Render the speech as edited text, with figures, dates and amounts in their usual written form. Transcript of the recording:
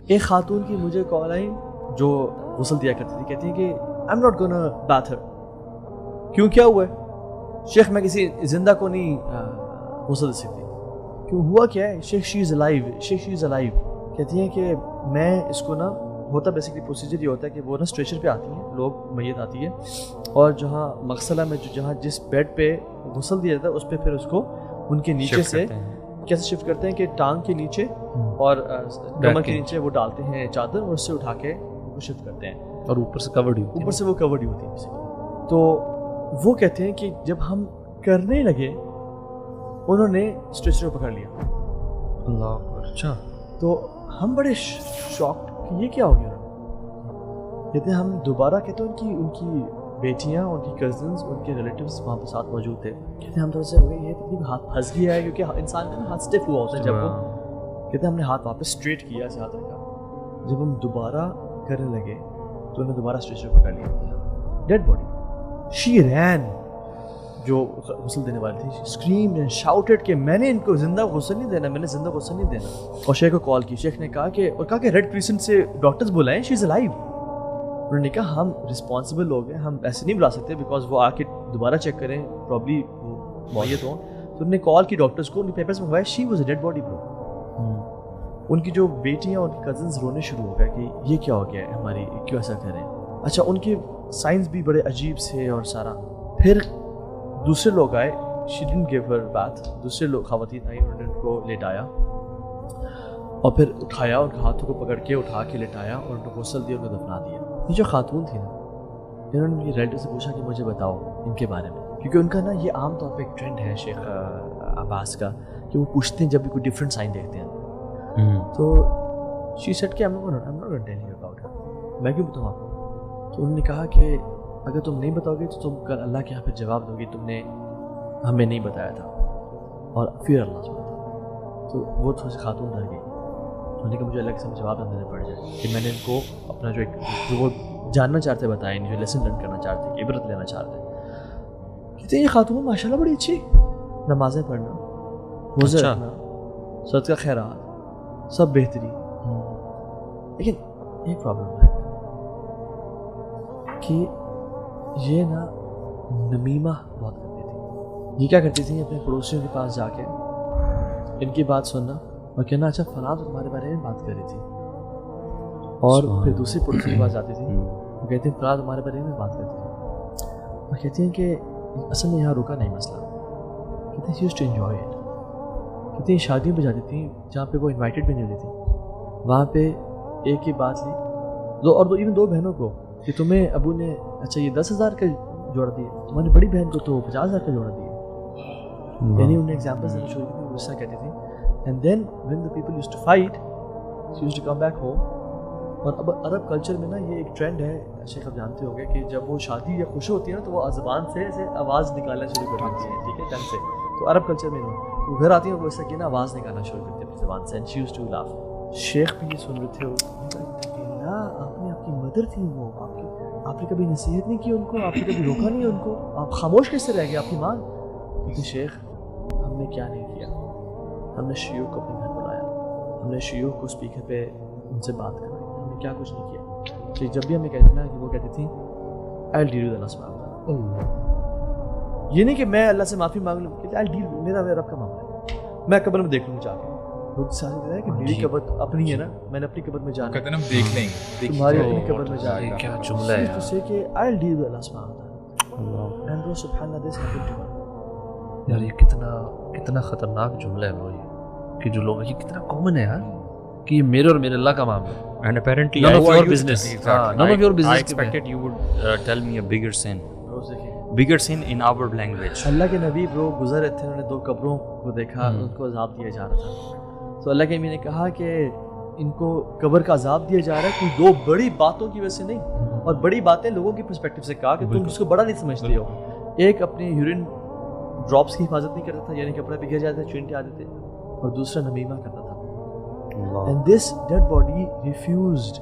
ایک خاتون کی مجھے کال آئی جو غسل دیا کرتی تھی, کہتی ہیں کہ آئی ایم ناٹ گونا بات ہر. کیوں, کیا ہوا ہے شیخ؟ میں کسی زندہ کو نہیں غسل دے سکتی. کیوں, ہوا کیا ہے شیخ؟ شی is alive, Sheikh she is alive. کہتی ہیں کہ میں اس کو نا, ہوتا بیسکلی پروسیجر یہ ہوتا ہے کہ وہ نا اسٹریچر پہ آتی ہیں لوگ, میت آتی ہے, اور جہاں مغسلہ میں جہاں جس بیڈ پہ غسل دیا جاتا ہے اس پہ پھر اس کو ان کے نیچے سے کیسے شفٹ کرتے ہیں کہ ٹانگ کے نیچے اور کمر کے نیچے وہ ڈالتے ہیں چادر, اور اس سے اٹھا کے وہ شفٹ کرتے ہیں, اور اوپر سے کورڈ ہوتی ہے, اوپر سے وہ کورڈ ہی ہوتی ہے. تو وہ کہتے ہیں کہ جب ہم کرنے لگے انہوں نے اسٹریچر پکڑ لیا. اللہ, اچھا. تو ہم بڑے شاکڈ کہ یہ کیا ہو گیا. کہتے ہیں ہم دوبارہ, کہتے ہیں ان کی بیٹیاں, ان کی کزنز, ان کے ریلیٹیوز وہاں پہ ساتھ موجود تھے. کہتے ہیں ہم تھوڑا سا ہو گئے, یہ تقریباً ہاتھ پھنس گیا ہے, کیونکہ انسان کا ہاتھ اسٹیف ہوا ہوتا ہے جب وہ. کہتے ہیں ہم نے ہاتھ واپس اسٹریٹ کیا, ایسے ہاتھ رکھا. جب ہم دوبارہ کرنے لگے تو انہوں نے دوبارہ اسٹریچر پکڑ لیا. Dead body. شی رین, جو غسل دینے والی تھی, اسکریم اینڈ شاؤٹڈ کہ میں نے ان کو زندہ غسل نہیں دینا, میں نے زندہ غسل نہیں دینا. اور شیخ کو کال کی, شیخ نے کہا کہ ریڈ کریسنٹ سے ڈاکٹرز بلائیں, شی از الائیو. انہوں نے کہا ہم رسپانسبل لوگ ہیں, ہم ایسے نہیں بلا سکتے بیکاز وہ آ کے دوبارہ چیک کریں, پرابلی معیت ہوں. تو انہوں نے کال کی ڈاکٹرز کو, ان کے پیپرز منگوائے, she was a dead body bro. ان کی جو بیٹیاں اور ان کی کزنز رونے شروع ہو گئے کہ یہ کیا ہو گیا ہے ہماری, کیوں ایسا کریں. اچھا, ان کے سائنس بھی بڑے عجیب سے اور سارا. پھر دوسرے لوگ آئے, she didn't give Hare bath, دوسرے لوگ خواتین آئی, انہوں نے ان کو لیٹایا اور پھر اٹھایا, ان کے ہاتھوں کو پکڑ کے اٹھا کے لیٹایا اور ان کو غسل دیا, ان کو دفنا دیا. یہ جو خاتون تھی نا, انہوں نے ریلیٹیو سے پوچھا کہ مجھے بتاؤ ان کے بارے میں, کیونکہ ان کا نا یہ عام طور پہ ایک ٹرینڈ ہے شیخ عباس کا کہ وہ پوچھتے ہیں جب بھی کوئی ڈفرینٹ سائن دیکھتے ہیں. تو شی سیڈ کہ میں کیوں بتاؤں آپ کو. تو انہوں نے کہا کہ اگر تم نہیں بتاؤ گے تو تم کل اللہ کے یہاں پہ جواب دو گی, تم نے ہمیں نہیں بتایا تھا, اور پھر اللہ سے بتایا. تو وہ تھوڑی سی خاتون ڈر گئی. انہوں نے کہا مجھے اللہ کے سامنے جواب دینا پڑ جائے کہ میں نے ان کو اپنا جو وہ جاننا چاہتے بتایا, جو لیسن لرن کرنا چاہتے, عبرت لینا چاہتے. کہتے ہیں یہ خاتون ماشاء اللہ بڑی اچھی, نمازیں پڑھنا, روزے رکھنا, صدقہ خیرات, سب بہتری. لیکن ایک پرابلم ہے کہ یہ نا نمیمہ بہت کرتی تھی. یہ کیا کرتی تھی, اپنے پڑوسیوں کے پاس جا کے ان کی بات سننا اور کہنا اچھا فلاں تو تمہارے بارے میں بات کر رہی تھی, اور پھر دوسری پڑوسی کے پاس جاتی تھی, وہ کہتی ہیں فلاں تمہارے بارے میں بات کرتی تھی, اور کہتی ہیں کہ اصل میں یہاں رکا نہیں مسئلہ. کہتے ہیں یوزڈ ٹو انجوائے اٹ. کہتے ہیں شادیوں پہ جاتی تھیں جہاں پہ وہ انوائٹیڈ بھی نہیں ہوتی تھی, وہاں پہ ایک ہی بات لی, اور ایون دو بہنوں کو, کہ تمہیں ابو نے اچھا یہ 10,000 کا جوڑا دیا, تمہاری بڑی بہن کو تو 50,000 کا جوڑا دیا. یعنی انہیں ایگزامپلز دینا شروع کی, غصہ کہتی تھی. And then when the people used to fight, she used to come back home. اور اب عرب کلچر میں نا یہ ایک ٹرینڈ ہے, شیخ آپ جانتے ہوں گے, کہ جب وہ شادی یا خوشی ہوتی ہے نا تو وہ زبان سے ایسے آواز نکالنا شروع کر دیتی ہے, ٹھیک ہے, ٹنگ سے. تو عرب کلچر میں وہ گھر آتی ہیں وہ ایسا کہ نا آواز نکالنا شروع کرتی ہے اپنی زبان سے, and she used to laugh. شیخ بھی یہ سن رہے تھے, آپ نے آپ کی مدر تھی وہ, آپ نے کبھی نصیحت نہیں کی ان کو, آپ نے کبھی روکا نہیں ان کو, آپ خاموش کیسے رہ گئے, آپ کی ماں. کہتے شیخ ہم نے کیا نہیں کیا, ہم نے شیوخ کو اپنے گھر بلایا, ہم نے شیوخ کو اسپیکر پہ ان سے بات کروائی, ہم نے کیا کچھ نہیں کیا. کہ جب بھی ہمیں کہتے نا کہ وہ کہتی تھیں I'll deal with Allah subhanahu wa ta'ala, یہ نہیں کہ میں اللہ سے معافی مانگ لوں, کہ I'll deal, میرا رب کا معاملہ ہے, میں قبر میں دیکھ لوں جا کے. لوگ ساتھ کہتے ہیں کہ میری قبر اپنی ہے نا, میں نے اپنی قبر میں جانا, کہتے ہیں ہم دیکھ لیں گے, تمہاری اپنی قبر میں جانا. کیا جملہ ہے تو سے کہ I'll deal with Allah subhanahu wa ta'ala, and bro سبحان اللہ this happened to me. یار یہ کتنا خطرناک جملہ ہے bro, یہ کہ جو لوگ, یہ کتنا کامن ہے یار, کہ یہ میرے اور میرے اللہ کا معاملہ ہے. And apparently none of I your business. None of your business. I expected you would tell me a bigger sin in our language. اللہ کے نبی برو گزر رہے تھے, انہوں نے 2 قبروں کو دیکھا, ان کو عذاب دیا جا رہا تھا. تو اللہ کے نبی نے کہا کہ ان کو قبر کا عذاب دیا جا رہا ہے کوئی 2 بڑی باتوں کی وجہ سے نہیں, اور بڑی باتیں لوگوں کی پرسپیکٹو سے کہا کہ تم اس کو بڑا نہیں سمجھتے ہو. ایک اپنی یورین ڈراپس کی حفاظت نہیں کرتا تھا, یعنی کپڑا پہ گر جاتا تھا, چینٹے آتے تھے, اور دوسرا نمیمہ کرتا تھا. And this dead body refused